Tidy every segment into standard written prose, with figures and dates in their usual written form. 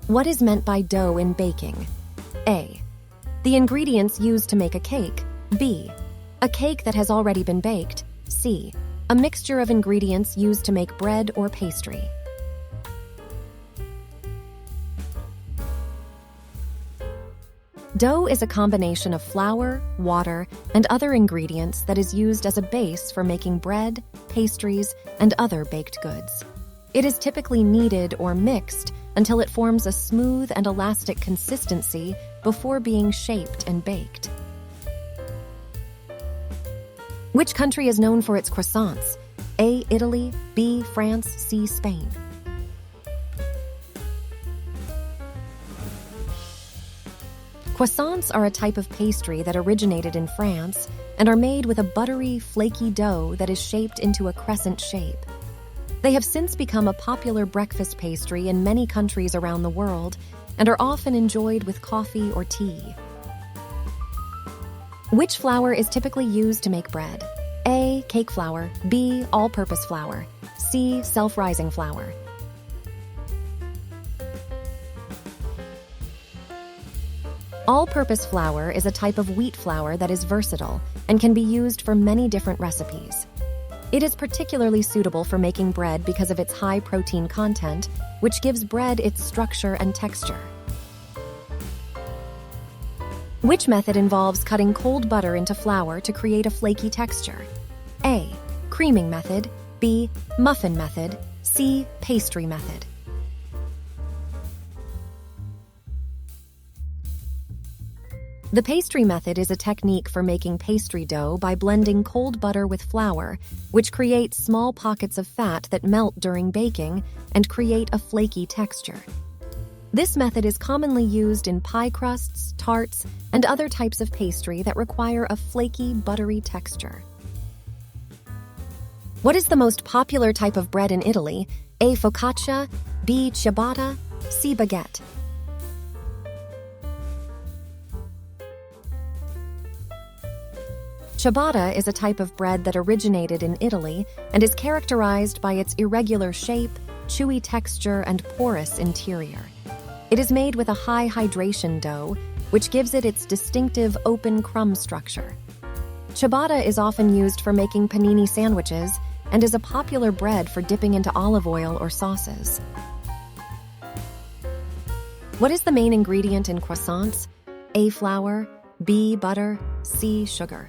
What is meant by dough in baking? A. The ingredients used to make a cake. B. A cake that has already been baked. C. A mixture of ingredients used to make bread or pastry. Dough is a combination of flour, water, and other ingredients that is used as a base for making bread, pastries, and other baked goods. It is typically kneaded or mixed until it forms a smooth and elastic consistency before being shaped and baked. Which country is known for its croissants? A. Italy, B. France, C. Spain. Croissants are a type of pastry that originated in France and are made with a buttery, flaky dough that is shaped into a crescent shape. They have since become a popular breakfast pastry in many countries around the world and are often enjoyed with coffee or tea. Which flour is typically used to make bread? A. Cake flour, B. All-purpose flour, C. Self-rising flour. All-purpose flour is a type of wheat flour that is versatile and can be used for many different recipes. It is particularly suitable for making bread because of its high protein content, which gives bread its structure and texture. Which method involves cutting cold butter into flour to create a flaky texture? A. Creaming method, B. Muffin method, C. Pastry method. The pastry method is a technique for making pastry dough by blending cold butter with flour, which creates small pockets of fat that melt during baking and create a flaky texture. This method is commonly used in pie crusts, tarts, and other types of pastry that require a flaky, buttery texture. What is the most popular type of bread in Italy? A. Focaccia, B. Ciabatta, C. Baguette. Ciabatta is a type of bread that originated in Italy and is characterized by its irregular shape, chewy texture, and porous interior. It is made with a high hydration dough, which gives it its distinctive open crumb structure. Ciabatta is often used for making panini sandwiches and is a popular bread for dipping into olive oil or sauces. What is the main ingredient in croissants? A. Flour, B. Butter, C. Sugar.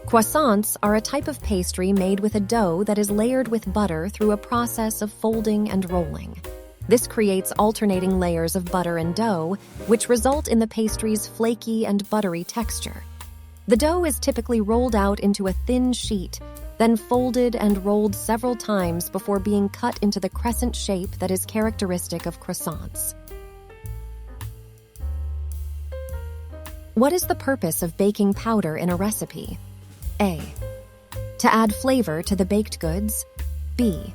Croissants are a type of pastry made with a dough that is layered with butter through a process of folding and rolling. This creates alternating layers of butter and dough, which result in the pastry's flaky and buttery texture. The dough is typically rolled out into a thin sheet, then folded and rolled several times before being cut into the crescent shape that is characteristic of croissants. What is the purpose of baking powder in a recipe? A. To add flavor to the baked goods. B.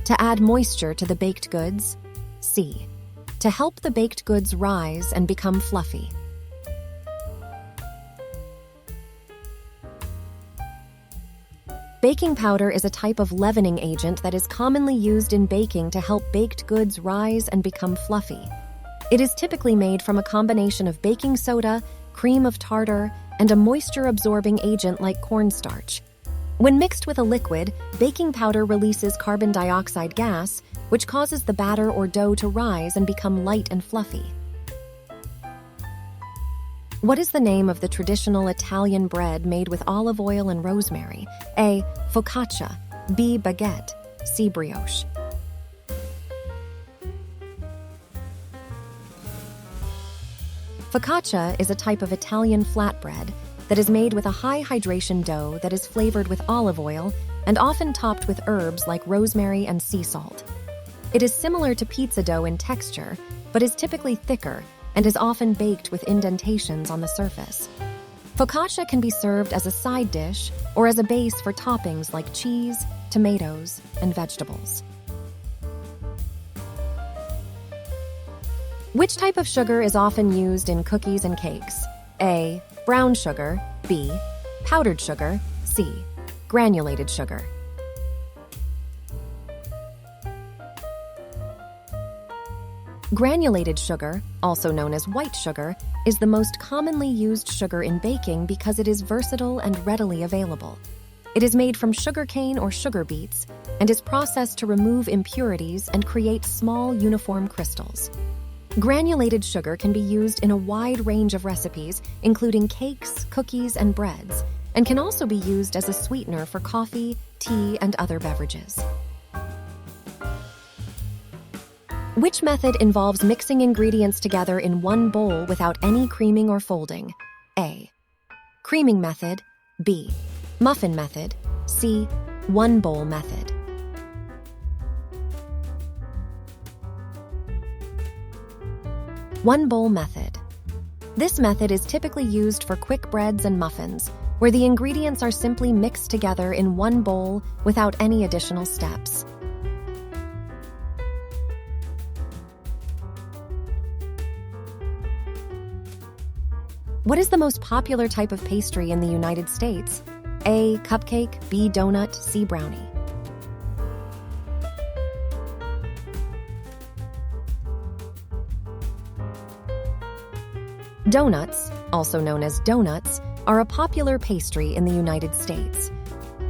To add moisture to the baked goods. C. To help the baked goods rise and become fluffy. Baking powder is a type of leavening agent that is commonly used in baking to help baked goods rise and become fluffy. It is typically made from a combination of baking soda, cream of tartar, and a moisture-absorbing agent like cornstarch. When mixed with a liquid, baking powder releases carbon dioxide gas, which causes the batter or dough to rise and become light and fluffy. What is the name of the traditional Italian bread made with olive oil and rosemary? A. Focaccia, B. Baguette, C. Brioche. Focaccia is a type of Italian flatbread that is made with a high hydration dough that is flavored with olive oil and often topped with herbs like rosemary and sea salt. It is similar to pizza dough in texture, but is typically thicker and is often baked with indentations on the surface. Focaccia can be served as a side dish or as a base for toppings like cheese, tomatoes, and vegetables. Which type of sugar is often used in cookies and cakes? A. Brown sugar, B. Powdered sugar, C. Granulated sugar. Granulated sugar, also known as white sugar, is the most commonly used sugar in baking because it is versatile and readily available. It is made from sugarcane or sugar beets and is processed to remove impurities and create small uniform crystals. Granulated sugar can be used in a wide range of recipes, including cakes, cookies, and breads, and can also be used as a sweetener for coffee, tea, and other beverages. Which method involves mixing ingredients together in one bowl without any creaming or folding? A. Creaming method. B. Muffin method. C. One bowl method. One bowl method. This method is typically used for quick breads and muffins, where the ingredients are simply mixed together in one bowl without any additional steps. What is the most popular type of pastry in the United States? A. Cupcake, B. Donut, C. Brownie. Donuts, also known as donuts, are a popular pastry in the United States.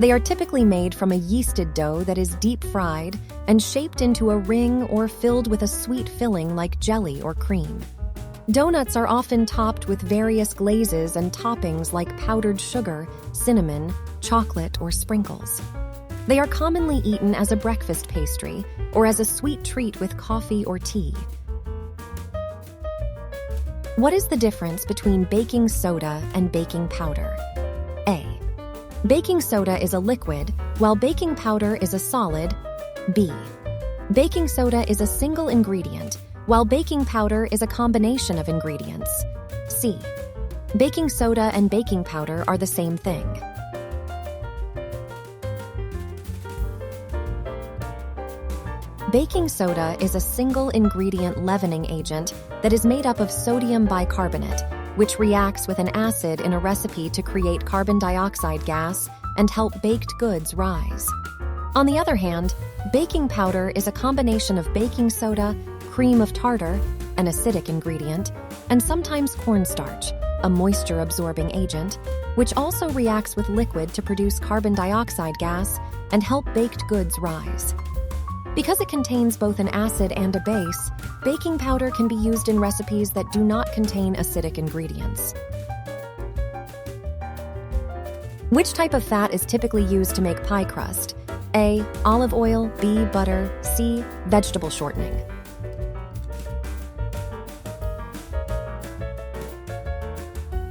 They are typically made from a yeasted dough that is deep fried and shaped into a ring or filled with a sweet filling like jelly or cream. Donuts are often topped with various glazes and toppings like powdered sugar, cinnamon, chocolate, or sprinkles. They are commonly eaten as a breakfast pastry or as a sweet treat with coffee or tea. What is the difference between baking soda and baking powder? A. Baking soda is a liquid, while baking powder is a solid. B. Baking soda is a single ingredient, while baking powder is a combination of ingredients. C. Baking soda and baking powder are the same thing. Baking soda is a single-ingredient leavening agent that is made up of sodium bicarbonate, which reacts with an acid in a recipe to create carbon dioxide gas and help baked goods rise. On the other hand, baking powder is a combination of baking soda, cream of tartar, an acidic ingredient, and sometimes cornstarch, a moisture-absorbing agent, which also reacts with liquid to produce carbon dioxide gas and help baked goods rise. Because it contains both an acid and a base, baking powder can be used in recipes that do not contain acidic ingredients. Which type of fat is typically used to make pie crust? A. Olive oil, B. Butter, C. Vegetable shortening.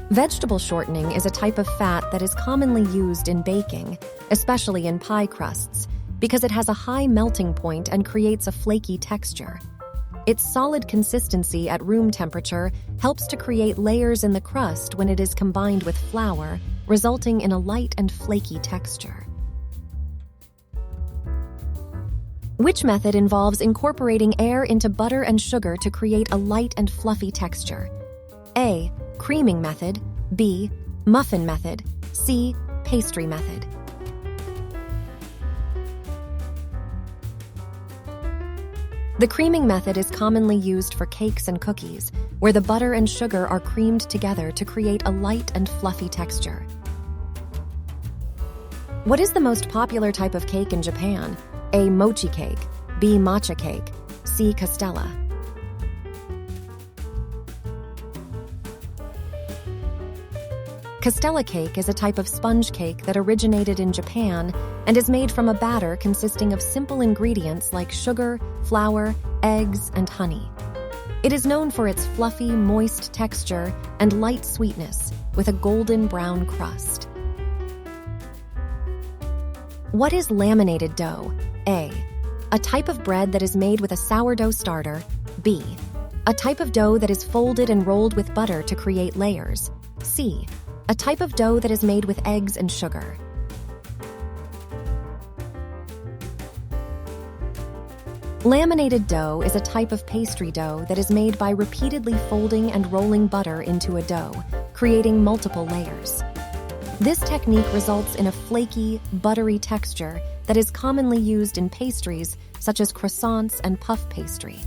Vegetable shortening is a type of fat that is commonly used in baking, especially in pie crusts, because it has a high melting point and creates a flaky texture. Its solid consistency at room temperature helps to create layers in the crust when it is combined with flour, resulting in a light and flaky texture. Which method involves incorporating air into butter and sugar to create a light and fluffy texture? A. Creaming method. B. Muffin method. C. Pastry method. The creaming method is commonly used for cakes and cookies, where the butter and sugar are creamed together to create a light and fluffy texture. What is the most popular type of cake in Japan? A. Mochi cake, B. Matcha cake, C. Castella. Castella cake is a type of sponge cake that originated in Japan and is made from a batter consisting of simple ingredients like sugar, flour, eggs, and honey. It is known for its fluffy, moist texture and light sweetness with a golden brown crust. What is laminated dough? A. A type of bread that is made with a sourdough starter. B. A type of dough that is folded and rolled with butter to create layers. C. A type of dough that is made with eggs and sugar. Laminated dough is a type of pastry dough that is made by repeatedly folding and rolling butter into a dough, creating multiple layers. This technique results in a flaky, buttery texture that is commonly used in pastries such as croissants and puff pastry.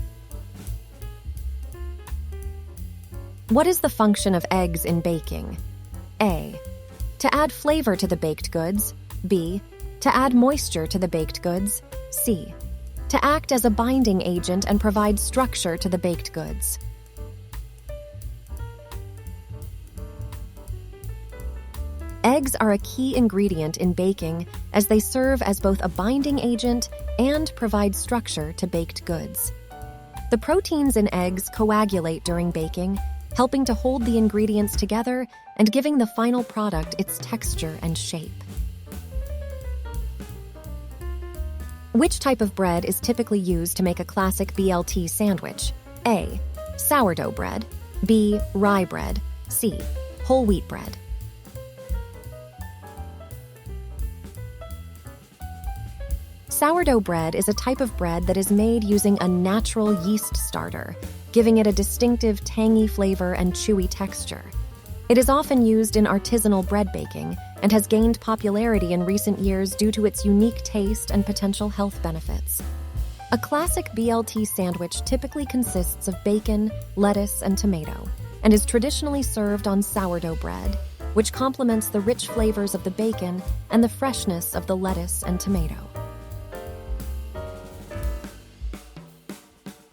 What is the function of eggs in baking? A. To add flavor to the baked goods. B. To add moisture to the baked goods. C. To act as a binding agent and provide structure to the baked goods. Eggs are a key ingredient in baking as they serve as both a binding agent and provide structure to baked goods. The proteins in eggs coagulate during baking, helping to hold the ingredients together and giving the final product its texture and shape. Which type of bread is typically used to make a classic BLT sandwich? A. Sourdough bread. B. Rye bread. C. Whole wheat bread. Sourdough bread is a type of bread that is made using a natural yeast starter, giving it a distinctive tangy flavor and chewy texture. It is often used in artisanal bread baking and has gained popularity in recent years due to its unique taste and potential health benefits. A classic BLT sandwich typically consists of bacon, lettuce, and tomato, and is traditionally served on sourdough bread, which complements the rich flavors of the bacon and the freshness of the lettuce and tomato.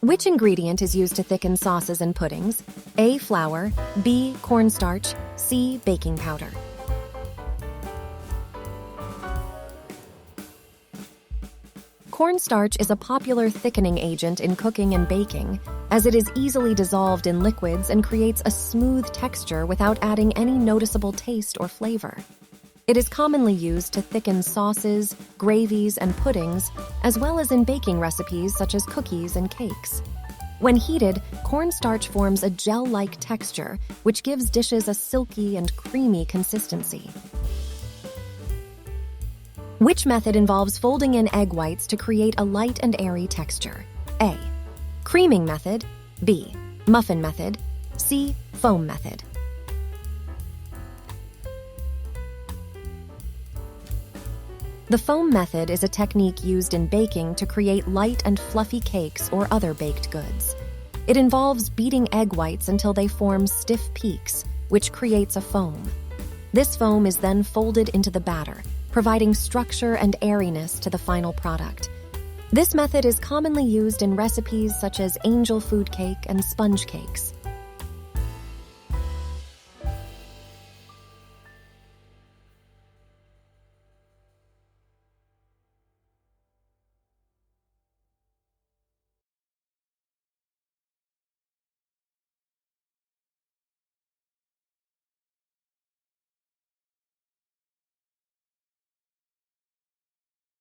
Which ingredient is used to thicken sauces and puddings? A. Flour. B. Cornstarch. C. Baking powder. Cornstarch is a popular thickening agent in cooking and baking, as it is easily dissolved in liquids and creates a smooth texture without adding any noticeable taste or flavor. It is commonly used to thicken sauces, gravies, and puddings, as well as in baking recipes such as cookies and cakes. When heated, cornstarch forms a gel-like texture, which gives dishes a silky and creamy consistency. Which method involves folding in egg whites to create a light and airy texture? A. Creaming method. B. Muffin method. C. Foam method. The foam method is a technique used in baking to create light and fluffy cakes or other baked goods. It involves beating egg whites until they form stiff peaks, which creates a foam. This foam is then folded into the batter, providing structure and airiness to the final product. This method is commonly used in recipes such as angel food cake and sponge cakes.